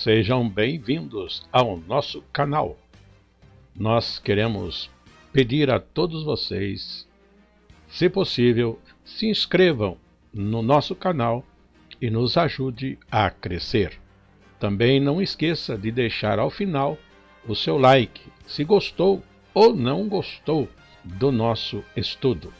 Sejam bem-vindos ao nosso canal. Nós queremos pedir a todos vocês, se possível, se inscrevam no nosso canal e nos ajude a crescer. Também não esqueça de deixar ao final o seu like, se gostou ou não gostou do nosso estudo.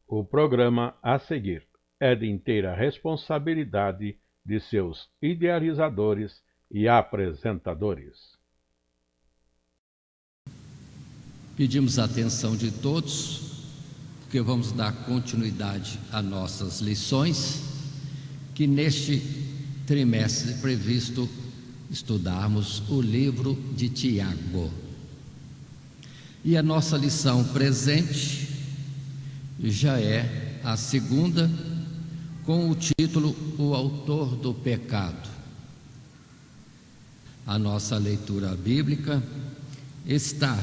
O programa a seguir é de inteira responsabilidade de seus idealizadores e apresentadores. Pedimos a atenção de todos, porque vamos dar continuidade a nossas lições, que neste trimestre previsto estudarmos o livro de Tiago. E a nossa lição presente já é a segunda, com o título O Autor do Pecado. A nossa leitura bíblica está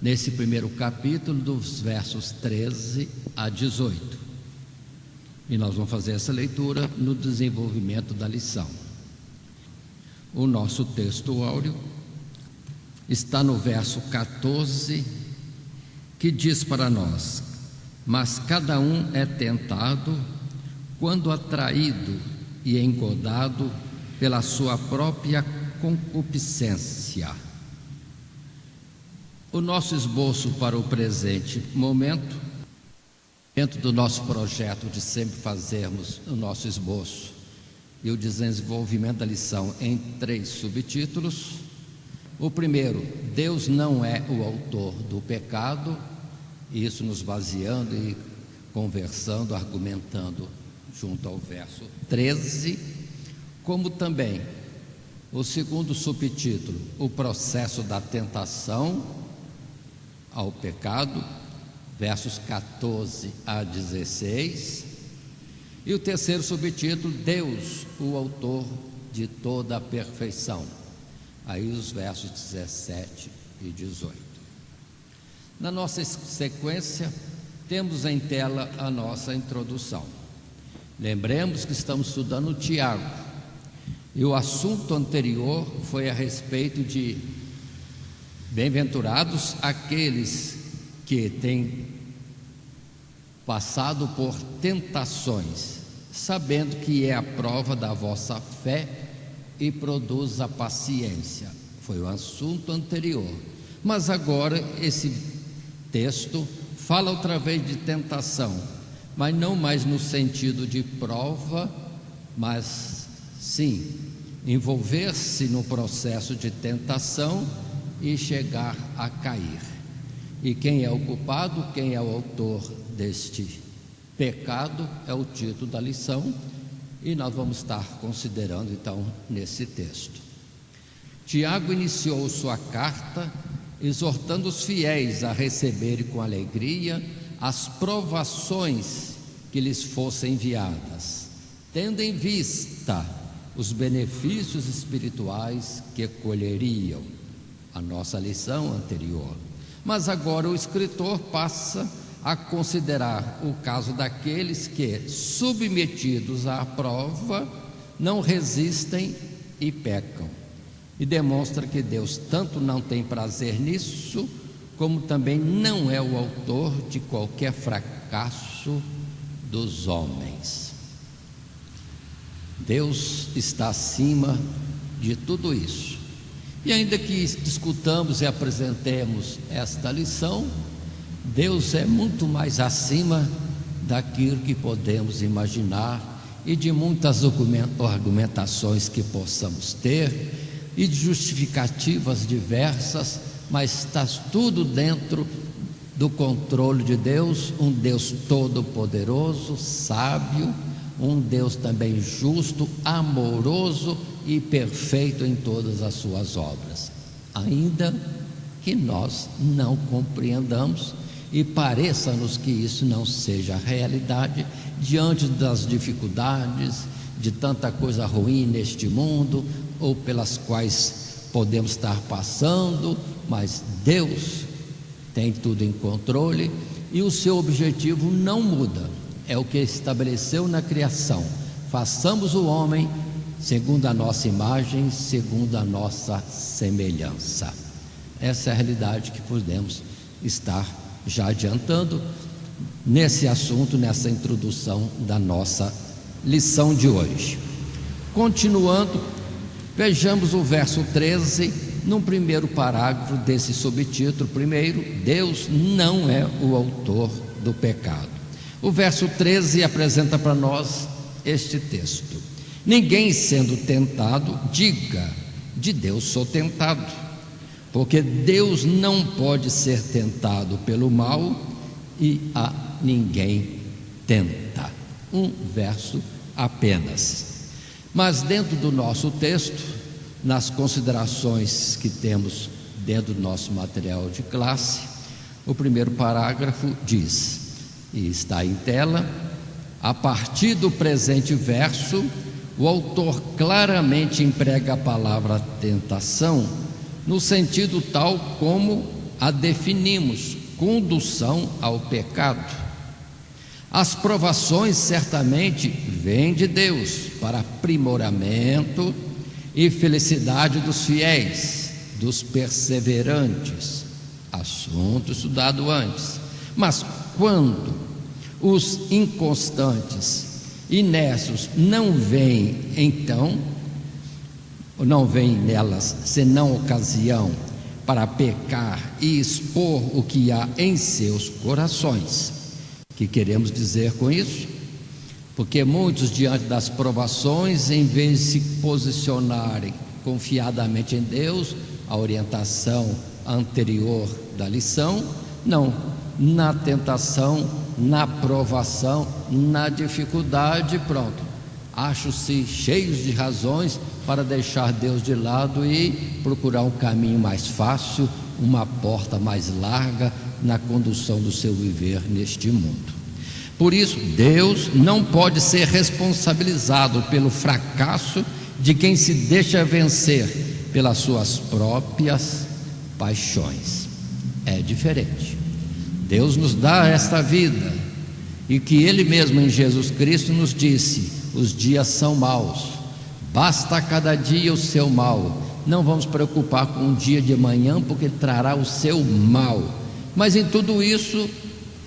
nesse primeiro capítulo, dos versos 13 a 18. E nós vamos fazer essa leitura no desenvolvimento da lição. O nosso texto áureo está no verso 14, que diz para nós: mas cada um é tentado quando atraído e engodado pela sua própria concupiscência. O nosso esboço para o presente momento, dentro do nosso projeto de sempre fazermos o nosso esboço e o desenvolvimento da lição em 3 subtítulos. O primeiro, Deus não é o autor do pecado. Isso nos baseando e conversando, argumentando junto ao verso 13, como também o segundo subtítulo, o processo da tentação ao pecado, versos 14 a 16, e o terceiro subtítulo, Deus, o autor de toda a perfeição, aí os versos 17 e 18. Na nossa sequência, temos em tela a nossa introdução. Lembremos que estamos estudando Tiago, e o assunto anterior foi a respeito de bem-aventurados aqueles que têm passado por tentações, sabendo que é a prova da vossa fé e produz a paciência. Foi o assunto anterior. Mas agora esse texto fala outra vez de tentação, mas não mais no sentido de prova, mas sim envolver-se no processo de tentação e chegar a cair. E quem é o culpado, quem é o autor deste pecado, é o título da lição, e nós vamos estar considerando então nesse texto. Tiago iniciou sua carta exortando os fiéis a receberem com alegria as provações que lhes fossem enviadas, tendo em vista os benefícios espirituais que colheriam. A nossa lição anterior. Mas agora o escritor passa a considerar o caso daqueles que, submetidos à prova, não resistem e pecam. E demonstra que Deus tanto não tem prazer nisso, como também não é o autor de qualquer fracasso dos homens. Deus está acima de tudo isso. E ainda que discutamos e apresentemos esta lição, Deus é muito mais acima daquilo que podemos imaginar e de muitas argumentações que possamos ter e de justificativas diversas, mas está tudo dentro do controle de Deus, um Deus todo-poderoso, sábio, um Deus também justo, amoroso e perfeito em todas as suas obras, ainda que nós não compreendamos e pareça-nos que isso não seja realidade diante das dificuldades, de tanta coisa ruim neste mundo, ou pelas quais podemos estar passando, mas Deus tem tudo em controle e o seu objetivo não muda. é o que estabeleceu na criação: façamos o homem segundo a nossa imagem, segundo a nossa semelhança. Essa é a realidade que podemos estar já adiantando nesse assunto, nessa introdução da nossa lição de hoje. Continuando, vejamos o verso 13, no primeiro parágrafo desse subtítulo. Primeiro, Deus não é o autor do pecado. O verso 13 apresenta para nós este texto: ninguém sendo tentado diga, de Deus sou tentado, porque Deus não pode ser tentado pelo mal e a ninguém tenta. Um verso apenas. Mas dentro do nosso texto, nas considerações que temos dentro do nosso material de classe, o primeiro parágrafo diz, e está em tela: a partir do presente verso, o autor claramente emprega a palavra tentação no sentido tal como a definimos, condução ao pecado. As provações certamente vêm de Deus para aprimoramento e felicidade dos fiéis, dos perseverantes, assunto estudado antes. Mas quando os inconstantes e necios não veem, então, não veem nelas senão ocasião para pecar e expor o que há em seus corações. O que queremos dizer com isso? Porque muitos, diante das provações, em vez de se posicionarem confiadamente em Deus, a orientação anterior da lição, não, na tentação, na provação, na dificuldade, pronto, acham-se cheios de razões para deixar Deus de lado e procurar um caminho mais fácil, uma porta mais larga na condução do seu viver neste mundo. Por isso, Deus não pode ser responsabilizado pelo fracasso de quem se deixa vencer pelas suas próprias paixões. É diferente. Deus nos dá esta vida, e que Ele mesmo em Jesus Cristo nos disse: os dias são maus, basta a cada dia o seu mal. Não vamos preocupar com o dia de amanhã, porque trará o seu mal. Mas em tudo isso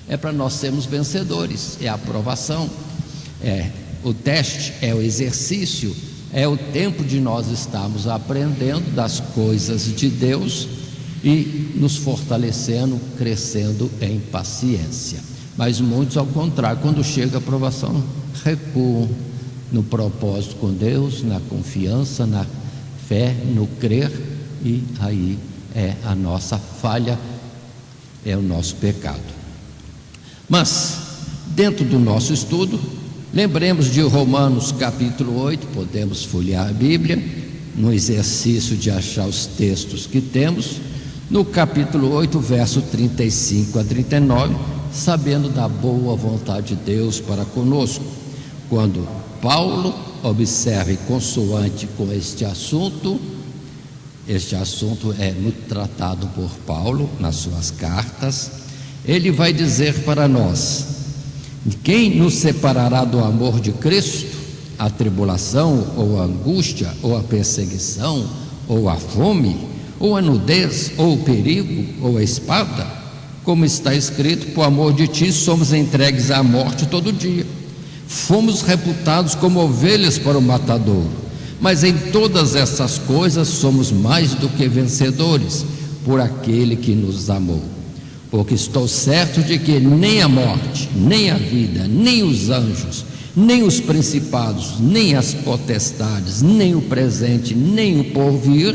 é para nós sermos vencedores, é a aprovação, é o teste, é o exercício, é o tempo de nós estarmos aprendendo das coisas de Deus e nos fortalecendo, crescendo em paciência. Mas muitos, ao contrário, quando chega a aprovação, recuam no propósito com Deus, na confiança, na fé, no crer, e aí é a nossa falha, é o nosso pecado. Mas, dentro do nosso estudo, lembremos de Romanos capítulo 8, podemos folhear a Bíblia, no exercício de achar os textos que temos, no capítulo 8, verso 35 a 39, sabendo da boa vontade de Deus para conosco, quando Paulo observe consoante com este assunto é muito tratado por Paulo nas suas cartas. Ele vai dizer para nós: quem nos separará do amor de Cristo? A tribulação, ou a angústia, ou a perseguição, ou a fome, ou a nudez, ou o perigo, ou a espada? Como está escrito: por amor de ti somos entregues à morte todo dia, fomos reputados como ovelhas para o matadouro. Mas em todas essas coisas somos mais do que vencedores por aquele que nos amou. Porque estou certo de que nem a morte, nem a vida, nem os anjos, nem os principados, nem as potestades, nem o presente, nem o porvir,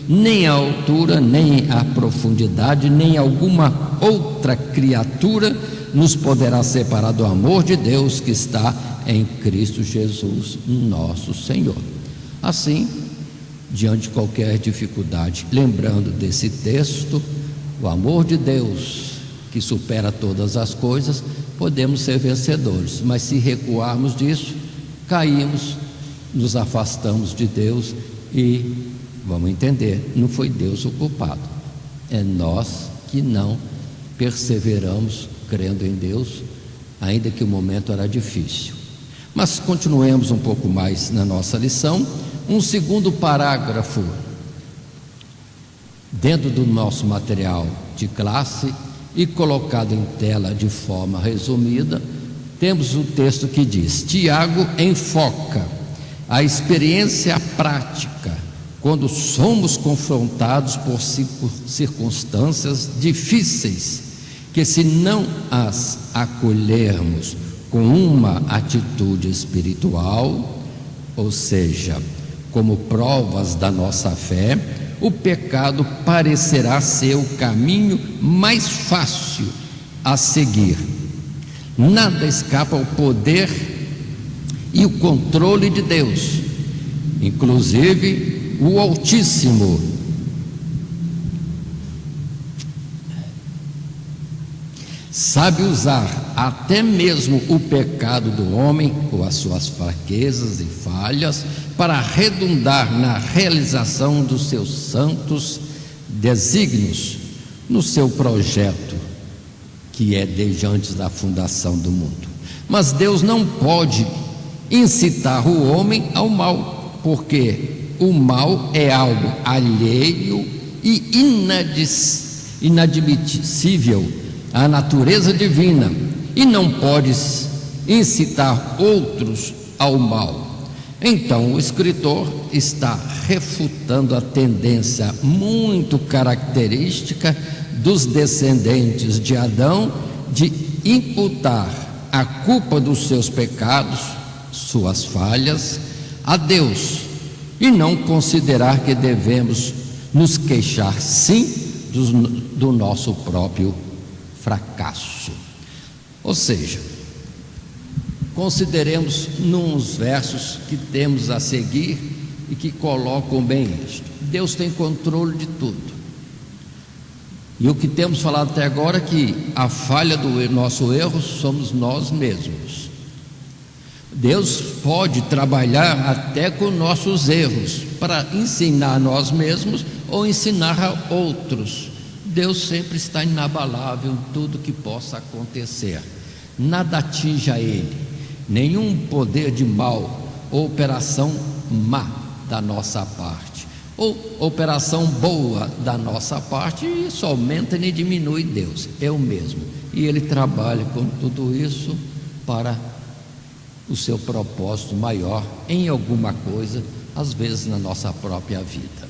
nem a altura, nem a profundidade, nem alguma outra criatura nos poderá separar do amor de Deus que está em Cristo Jesus, nosso Senhor. Assim, diante de qualquer dificuldade, lembrando desse texto, o amor de Deus que supera todas as coisas, podemos ser vencedores. Mas se recuarmos disso, caímos, nos afastamos de Deus e vamos entender, não foi Deus o culpado, é nós que não perseveramos crendo em Deus ainda que o momento era difícil. Mas continuemos um pouco mais na nossa lição. Um segundo parágrafo dentro do nosso material de classe e colocado em tela de forma resumida, temos o texto que diz: Tiago enfoca a experiência prática quando somos confrontados por circunstâncias difíceis, que se não as acolhermos com uma atitude espiritual, ou seja, como provas da nossa fé, o pecado parecerá ser o caminho mais fácil a seguir. Nada escapa ao poder e o controle de Deus, inclusive o Altíssimo. Sabe usar até mesmo o pecado do homem, ou as suas fraquezas e falhas, para redundar na realização dos seus santos desígnios, no seu projeto, que é desde antes da fundação do mundo. Mas Deus não pode incitar o homem ao mal, porque o mal é algo alheio e inadmissível à natureza divina, e não pode incitar outros ao mal. Então o escritor está refutando a tendência muito característica dos descendentes de Adão de imputar a culpa dos seus pecados, suas falhas, a Deus, e não considerar que devemos nos queixar sim do nosso próprio fracasso. Ou seja, consideremos nos versos que temos a seguir e que colocam bem isto. Deus tem controle de tudo. E o que temos falado até agora é que a falha do nosso erro somos nós mesmos. Deus pode trabalhar até com nossos erros para ensinar a nós mesmos ou ensinar a outros. Deus sempre está inabalável em tudo que possa acontecer. Nada atinge a Ele, nenhum poder de mal ou operação má da nossa parte, ou operação boa da nossa parte, e isso aumenta nem diminui Deus, é o mesmo. E Ele trabalha com tudo isso para o seu propósito maior em alguma coisa, às vezes na nossa própria vida,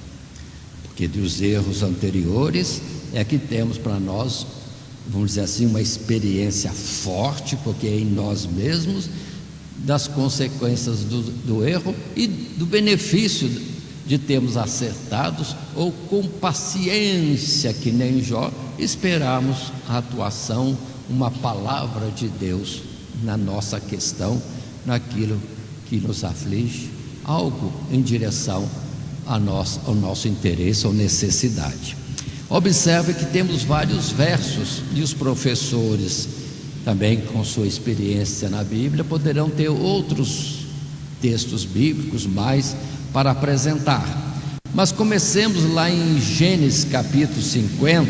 porque dos erros anteriores é que temos para nós, vamos dizer assim, uma experiência forte, porque é em nós mesmos, das consequências do erro e do benefício de termos acertados, ou com paciência, que nem Jó, esperarmos a atuação, uma palavra de Deus na nossa questão, naquilo que nos aflige, algo em direção ao nosso interesse ou necessidade. Observe que temos vários versos, e os professores também, com sua experiência na Bíblia, poderão ter outros textos bíblicos mais para apresentar. Mas comecemos lá em Gênesis capítulo 50,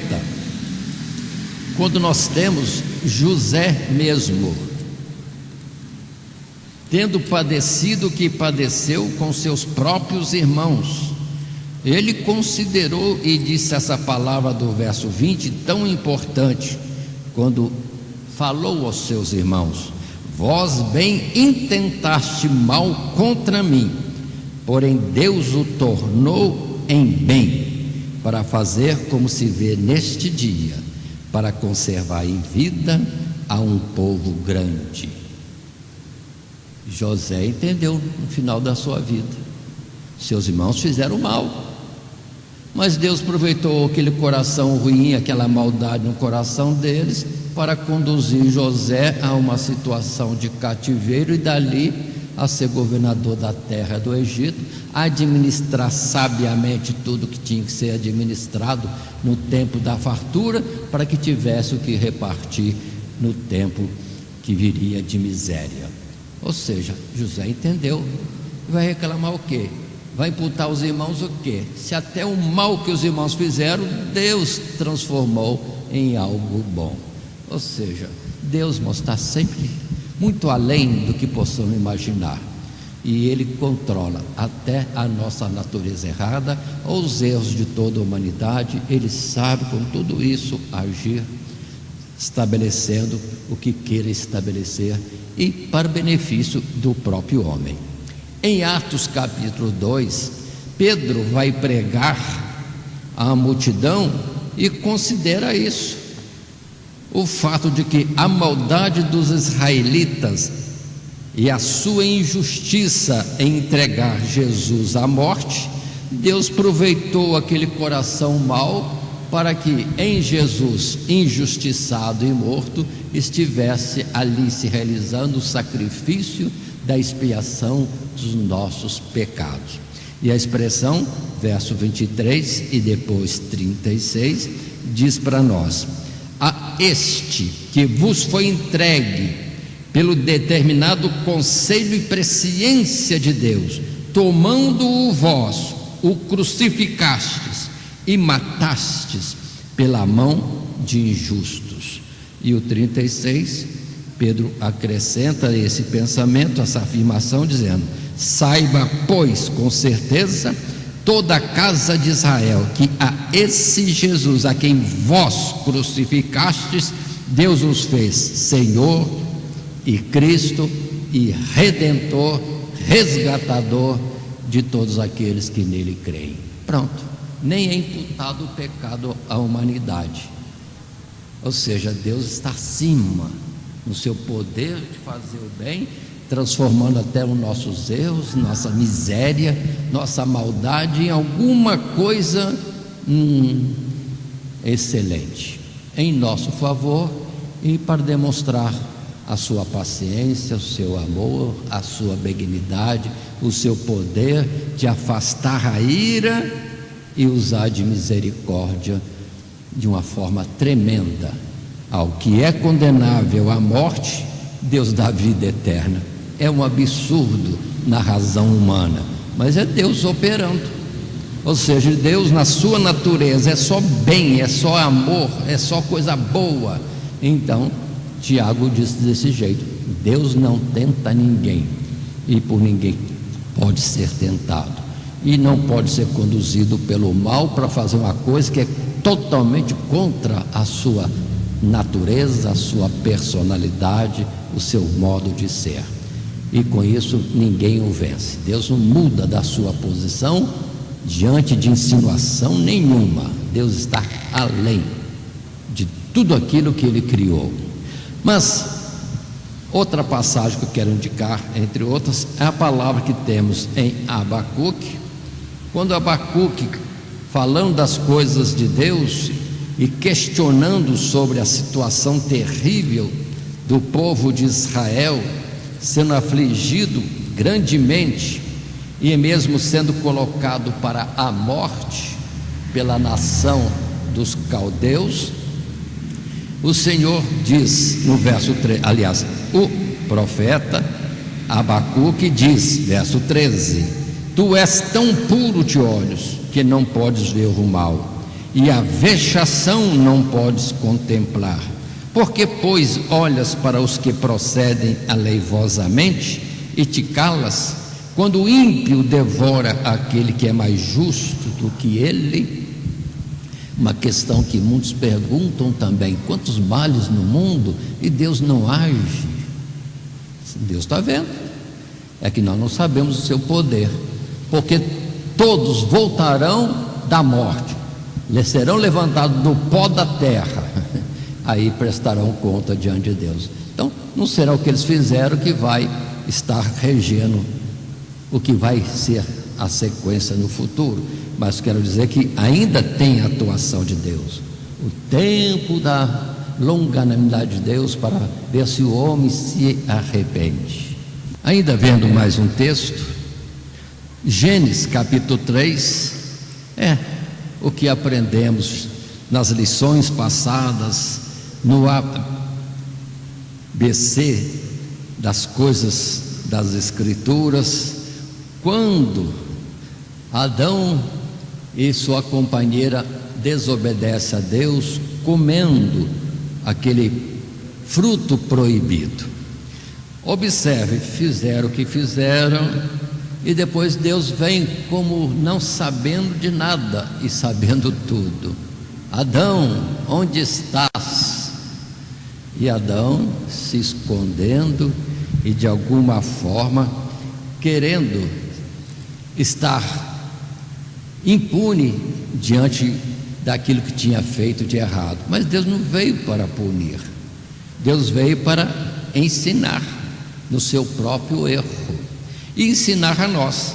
quando nós temos José mesmo, tendo padecido o que padeceu com seus próprios irmãos. Ele considerou e disse essa palavra do verso 20, tão importante, quando falou aos seus irmãos: vós bem intentaste mal contra mim, porém Deus o tornou em bem, para fazer como se vê neste dia, para conservar em vida a um povo grande. José entendeu no final da sua vida, seus irmãos fizeram mal, mas Deus aproveitou aquele coração ruim, aquela maldade no coração deles, para conduzir José a uma situação de cativeiro e dali a ser governador da terra do Egito, administrar sabiamente tudo que tinha que ser administrado no tempo da fartura, para que tivesse o que repartir no tempo que viria de miséria. Ou seja, José entendeu. Vai reclamar o quê? Vai imputar aos irmãos o quê? Se até o mal que os irmãos fizeram, Deus transformou em algo bom. Ou seja, Deus está sempre muito além do que possamos imaginar, e Ele controla até a nossa natureza errada ou os erros de toda a humanidade. Ele sabe com tudo isso agir, estabelecendo o que queira estabelecer e para benefício do próprio homem. Em Atos capítulo 2, Pedro vai pregar à multidão e considera isso, o fato de que a maldade dos israelitas e a sua injustiça em entregar Jesus à morte, Deus aproveitou aquele coração mau para que em Jesus, injustiçado e morto, estivesse ali se realizando o sacrifício da expiação dos nossos pecados. E a expressão, verso 23 e depois 36, diz para nós: a este que vos foi entregue pelo determinado conselho e presciência de Deus, tomando-o vós, o crucificastes e matastes pela mão de injustos. E o 36, Pedro acrescenta esse pensamento, essa afirmação, dizendo: saiba, pois, com certeza, toda a casa de Israel, que a esse Jesus, a quem vós crucificastes, Deus os fez Senhor e Cristo e Redentor, resgatador de todos aqueles que nele creem. Pronto, nem é imputado o pecado à humanidade. Ou seja, Deus está acima no seu poder de fazer o bem, transformando até os nossos erros, nossa miséria, nossa maldade em alguma coisa excelente, em nosso favor, e para demonstrar a sua paciência, o seu amor, a sua benignidade, o seu poder de afastar a ira e usar de misericórdia de uma forma tremenda. Ao que é condenável à morte, Deus dá vida eterna. É um absurdo na razão humana, mas é Deus operando. Ou seja, Deus na sua natureza é só bem, é só amor, é só coisa boa. Então Tiago diz desse jeito: Deus não tenta ninguém, e por ninguém pode ser tentado, e não pode ser conduzido pelo mal para fazer uma coisa que é totalmente contra a sua natureza, a sua personalidade, o seu modo de ser. E com isso ninguém o vence. Deus não muda da sua posição diante de insinuação nenhuma. Deus está além de tudo aquilo que Ele criou. Mas outra passagem que eu quero indicar, entre outras, é a palavra que temos em Abacuque, quando Abacuque, falando das coisas de Deus e questionando sobre a situação terrível do povo de Israel, sendo afligido grandemente e mesmo sendo colocado para a morte pela nação dos caldeus, o Senhor diz no verso 3, aliás, o profeta Abacuque diz, verso 13: tu és tão puro de olhos que não podes ver o mal, e a vexação não podes contemplar. Porque, pois, olhas para os que procedem aleivosamente e te calas, quando o ímpio devora aquele que é mais justo do que ele? Uma questão que muitos perguntam também: quantos males no mundo e Deus não age? Deus está vendo, é que nós não sabemos o seu poder, porque todos voltarão da morte, serão levantados do pó da terra, aí prestarão conta diante de Deus. Então não será o que eles fizeram que vai estar regendo o que vai ser a sequência no futuro, mas quero dizer que ainda tem a atuação de Deus, o tempo da longanimidade de Deus para ver se o homem se arrepende. Ainda vendo mais um texto, Gênesis capítulo 3, o que aprendemos nas lições passadas no ABC das coisas das Escrituras, quando Adão e sua companheira desobedecem a Deus, comendo aquele fruto proibido. Observe, fizeram o que fizeram, e depois Deus vem como não sabendo de nada e sabendo tudo. Adão, onde estás? E Adão se escondendo e de alguma forma querendo estar impune diante daquilo que tinha feito de errado. Mas Deus não veio para punir, Deus veio para ensinar no seu próprio erro e ensinar a nós,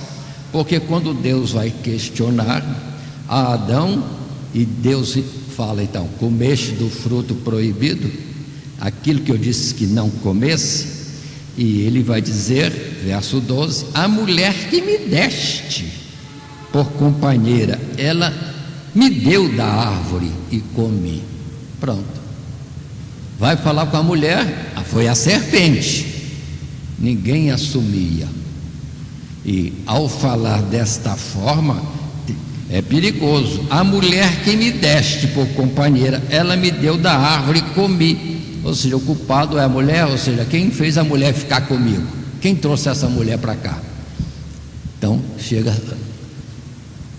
porque quando Deus vai questionar a Adão, e Deus fala então: comeste do fruto proibido, aquilo que eu disse que não comesse, e ele vai dizer, verso 12: a mulher que me deste por companheira, ela me deu da árvore e comi. Pronto, vai falar com a mulher, foi a serpente, ninguém assumia. E ao falar desta forma, é perigoso. A mulher que me deste por companheira, ela me deu da árvore e comi. Ou seja, o culpado é a mulher, ou seja, quem fez a mulher ficar comigo? Quem trouxe essa mulher para cá? Então, chega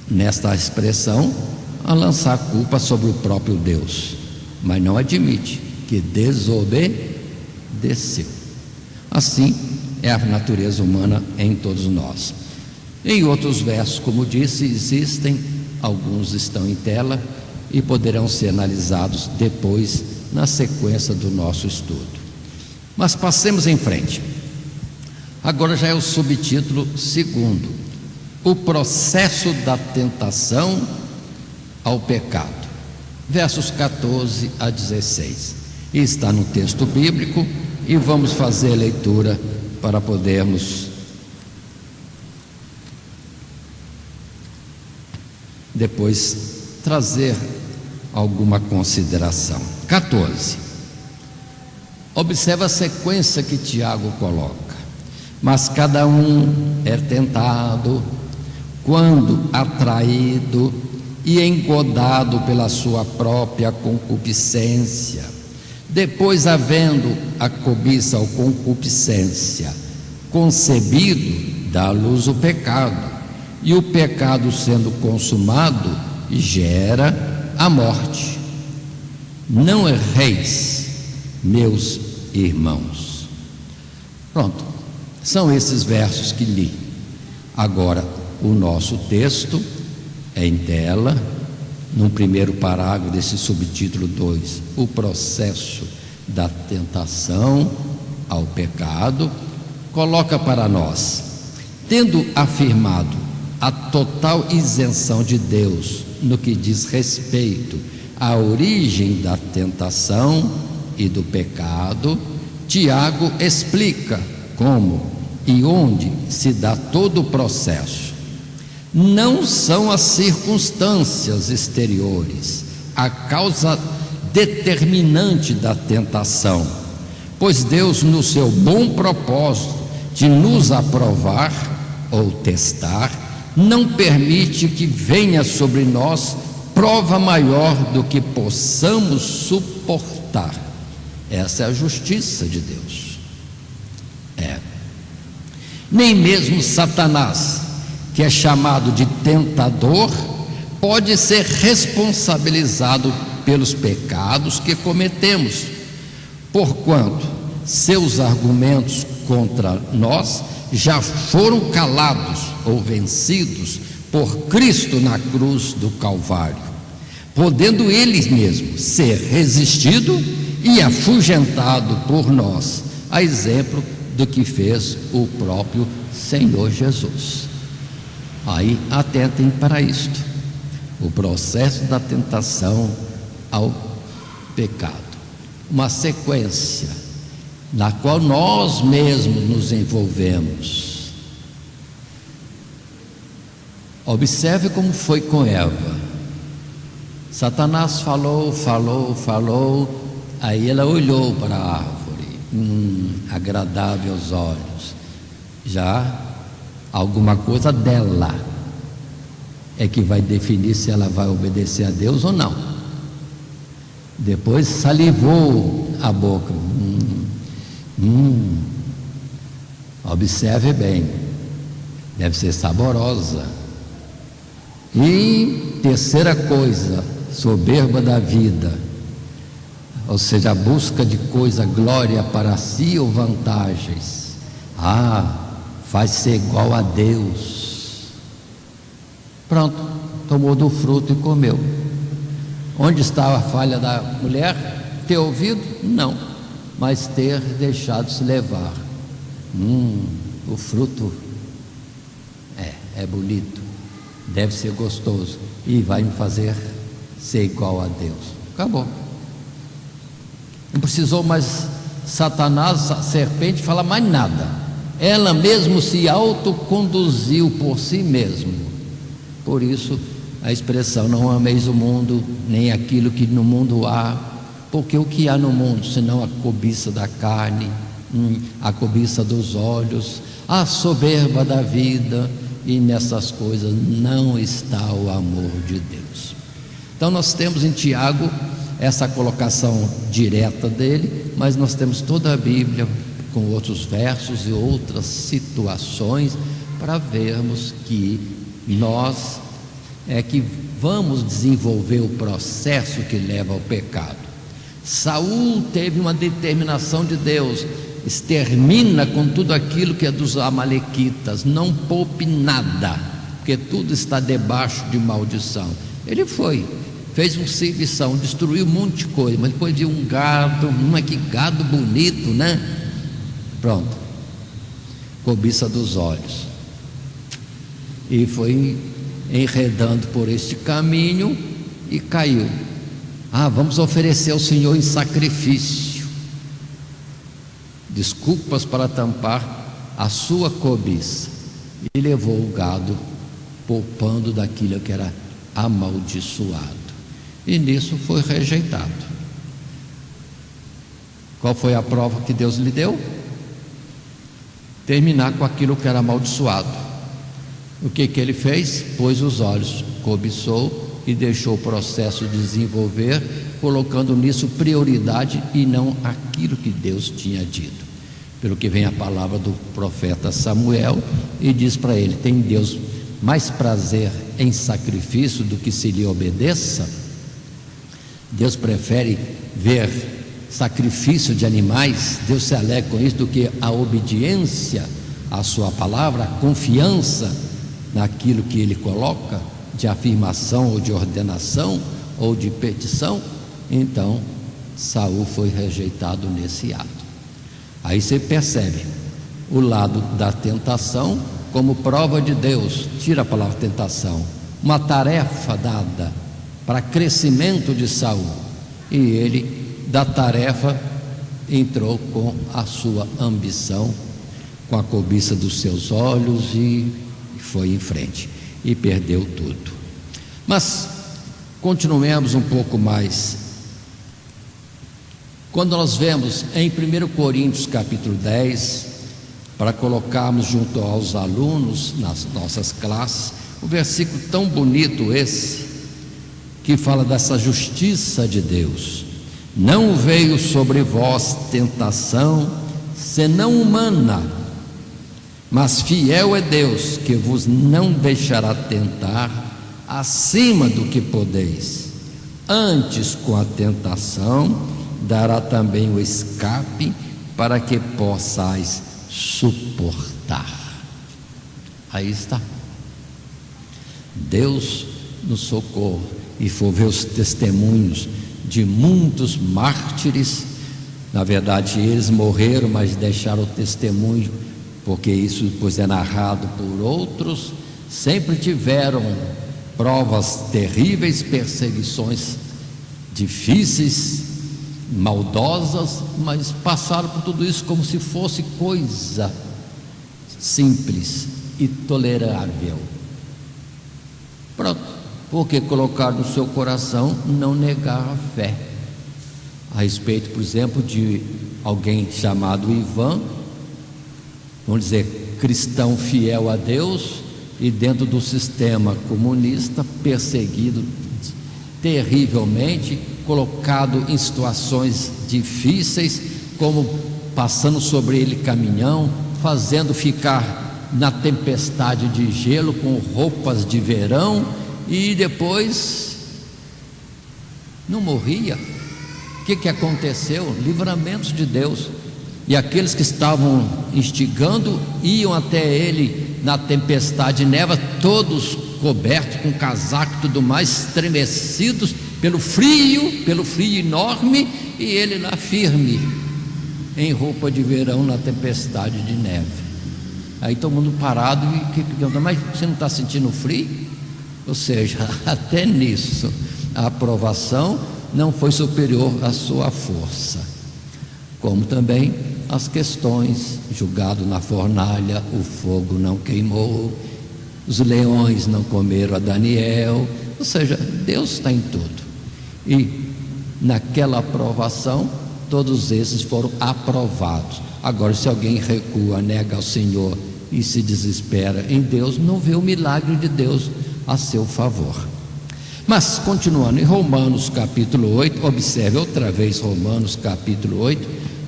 nesta expressão a lançar a culpa sobre o próprio Deus, mas não admite que desobedeceu. Assim é a natureza humana em todos nós. Em outros versos, como disse, existem, alguns estão em tela e poderão ser analisados depois na sequência do nosso estudo. Mas passemos em frente. Agora já é o subtítulo segundo: o processo da tentação ao pecado, versos 14 a 16. E está no texto bíblico, e vamos fazer a leitura para podermos depois trazer alguma consideração. 14. Observa a sequência que Tiago coloca: mas cada um é tentado quando atraído e engodado pela sua própria concupiscência. Depois, havendo a cobiça ou concupiscência concebido, dá à luz o pecado, e o pecado, sendo consumado, gera a morte. Não erreis, meus irmãos. Pronto, são esses versos que li. Agora, o nosso texto é em tela, no primeiro parágrafo desse subtítulo 2, o processo da tentação ao pecado, coloca para nós: tendo afirmado a total isenção de Deus no que diz respeito à origem da tentação e do pecado, Tiago explica como e onde se dá todo o processo. Não são as circunstâncias exteriores a causa determinante da tentação, pois Deus, no seu bom propósito de nos aprovar ou testar, não permite que venha sobre nós prova maior do que possamos suportar. Essa é a justiça de Deus. Nem mesmo Satanás, que é chamado de tentador, pode ser responsabilizado pelos pecados que cometemos, porquanto seus argumentos contra nós já foram calados ou vencidos por Cristo na cruz do Calvário, podendo ele mesmo ser resistido e afugentado por nós, a exemplo do que fez o próprio Senhor Jesus. Aí atentem para isto: o processo da tentação ao pecado, uma sequência na qual nós mesmos nos envolvemos. Observe como foi com Eva. Satanás falou, aí ela olhou para a árvore, agradável aos olhos. Já alguma coisa dela é que vai definir se ela vai obedecer a Deus ou não. Depois salivou a boca. Observe bem, deve ser saborosa. E terceira coisa, soberba da vida, ou seja, a busca de coisa, glória para si ou vantagens. Faz ser igual a Deus. Pronto, tomou do fruto e comeu. Onde estava a falha da mulher? Ter ouvido? Não, mas ter deixado se levar. O fruto é bonito, deve ser gostoso e vai me fazer ser igual a Deus. Acabou. Não precisou mais Satanás, a serpente, falar mais nada. Ela mesmo se autoconduziu por si mesmo. Por isso a expressão: não ameis o mundo, nem aquilo que no mundo há, porque o que há no mundo, senão a cobiça da carne, a cobiça dos olhos, a soberba da vida, e nessas coisas não está o amor de Deus. Então nós temos em Tiago essa colocação direta dele, mas nós temos toda a Bíblia com outros versos e outras situações para vermos que nós que vamos desenvolver o processo que leva ao pecado. Saul teve uma determinação de Deus: extermina com tudo aquilo que é dos amalequitas, não poupe nada, porque tudo está debaixo de maldição. Ele fez uma servição, destruiu um monte de coisa, mas depois viu um gado, que gado bonito, né? Pronto, cobiça dos olhos, e foi enredando por este caminho e caiu. Vamos oferecer ao Senhor em sacrifício, desculpas para tampar a sua cobiça, e levou o gado, poupando daquilo que era amaldiçoado, e nisso foi rejeitado. Qual foi a prova que Deus lhe deu? Terminar com aquilo que era amaldiçoado. O que ele fez? Pôs os olhos, cobiçou e deixou o processo desenvolver, colocando nisso prioridade e não aquilo que Deus tinha dito. Pelo que vem a palavra do profeta Samuel, e diz para ele: tem Deus mais prazer em sacrifício do que se lhe obedeça? Deus prefere ver sacrifício de animais, Deus se alegra com isso, do que a obediência à sua palavra, a confiança naquilo que ele coloca de afirmação ou de ordenação ou de petição. Então Saul foi rejeitado nesse ato. Aí você percebe o lado da tentação como prova de Deus. Tira a palavra tentação, uma tarefa dada para crescimento de Saul, e ele da tarefa entrou com a sua ambição, com a cobiça dos seus olhos, e foi em frente e perdeu tudo. Mas continuemos um pouco mais. Quando nós vemos em 1 Coríntios capítulo 10, para colocarmos junto aos alunos nas nossas classes, um versículo tão bonito esse, que fala dessa justiça de Deus: não veio sobre vós tentação senão humana, mas fiel é Deus, que vos não deixará tentar acima do que podeis, antes com a tentação dará também o escape, para que possais suportar. Aí está Deus nos socorro. E for ver os testemunhos de muitos mártires, na verdade eles morreram, mas deixaram o testemunho, porque isso depois é narrado por outros. Sempre tiveram provas terríveis, perseguições difíceis, maldosas, mas passaram por tudo isso como se fosse coisa simples e tolerável. Pronto, porque colocaram no seu coração não negar a fé. A respeito, por exemplo, de alguém chamado Ivan, vamos dizer, cristão fiel a Deus, e dentro do sistema comunista, perseguido terrivelmente, colocado em situações difíceis, como passando sobre ele caminhão, fazendo ficar na tempestade de gelo com roupas de verão, e depois não morria. O que aconteceu? Livramentos de Deus. E aqueles que estavam instigando iam até ele na tempestade, neva, todos cobertos com casaco e tudo mais, estremecidos pelo frio enorme, e ele lá firme, em roupa de verão na tempestade de neve. Aí todo mundo parado e mas você não está sentindo frio? Ou seja, até nisso a aprovação não foi superior à sua força. Como também as questões: julgado na fornalha, o fogo não queimou, os leões não comeram a Daniel. Ou seja, Deus está em tudo. E naquela aprovação, todos esses foram aprovados. Agora, se alguém recua, nega ao Senhor e se desespera em Deus, não vê o milagre de Deus a seu favor. Mas, continuando em Romanos capítulo 8, observe outra vez Romanos capítulo 8,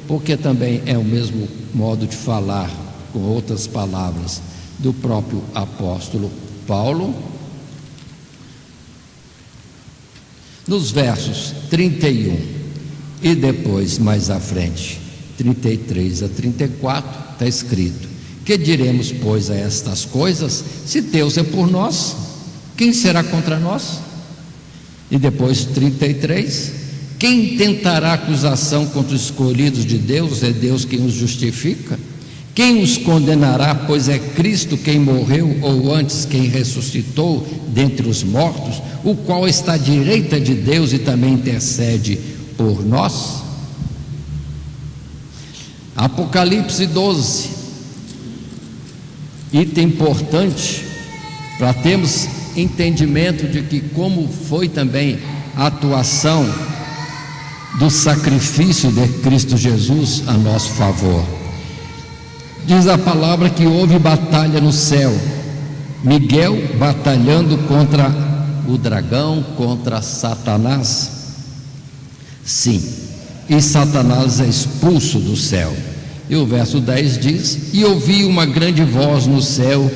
porque também é o mesmo modo de falar, com outras palavras, do próprio apóstolo Paulo. Nos versos 31 e depois, mais à frente, 33 a 34, está escrito: que diremos, pois, a estas coisas? Se Deus é por nós, quem será contra nós? E depois 33: quem tentará acusação contra os escolhidos de Deus? É Deus quem os justifica. Quem os condenará? Pois é Cristo quem morreu, ou antes quem ressuscitou dentre os mortos, o qual está à direita de Deus e também intercede por nós. Apocalipse 12, item importante para termos entendimento de que como foi também a atuação do sacrifício de Cristo Jesus a nosso favor. Diz a palavra que houve batalha no céu, Miguel batalhando contra o dragão, contra Satanás. Sim, e Satanás é expulso do céu. E o verso 10 diz: e ouvi uma grande voz no céu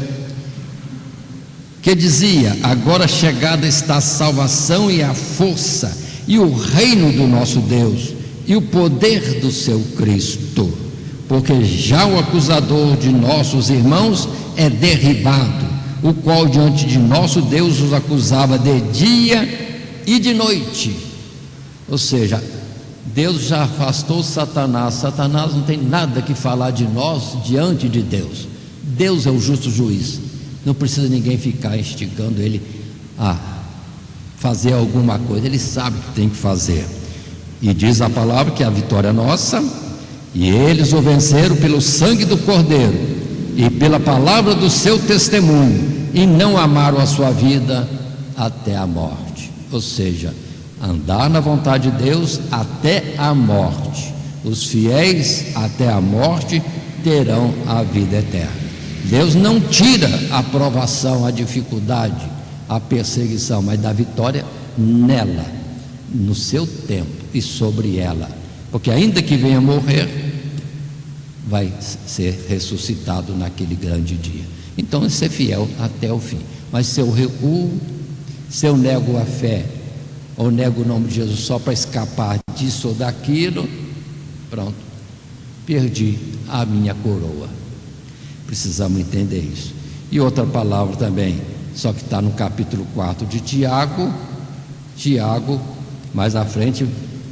que dizia: agora chegada está a salvação e a força e o reino do nosso Deus e o poder do seu Cristo, porque já o acusador de nossos irmãos é derribado, o qual diante de nosso Deus os acusava de dia e de noite. Ou seja, Deus já afastou Satanás. Satanás não tem nada que falar de nós diante de Deus. Deus é o justo juiz. Não precisa ninguém ficar instigando ele a fazer alguma coisa. Ele sabe o que tem que fazer. E diz a palavra que a vitória é nossa, e eles o venceram pelo sangue do Cordeiro e pela palavra do seu testemunho, e não amaram a sua vida até a morte. Ou seja, andar na vontade de Deus até a morte. Os fiéis até a morte terão a vida eterna. Deus não tira a provação, a dificuldade, a perseguição, mas dá vitória nela, no seu tempo e sobre ela. Porque ainda que venha morrer, vai ser ressuscitado naquele grande dia. Então é ser fiel até o fim. Mas se eu recuo, se eu nego a fé, ou nego o nome de Jesus só para escapar disso ou daquilo, pronto, perdi a minha coroa. Precisamos entender isso. E outra palavra também, só que está no capítulo 4 de Tiago. Tiago, mais à frente,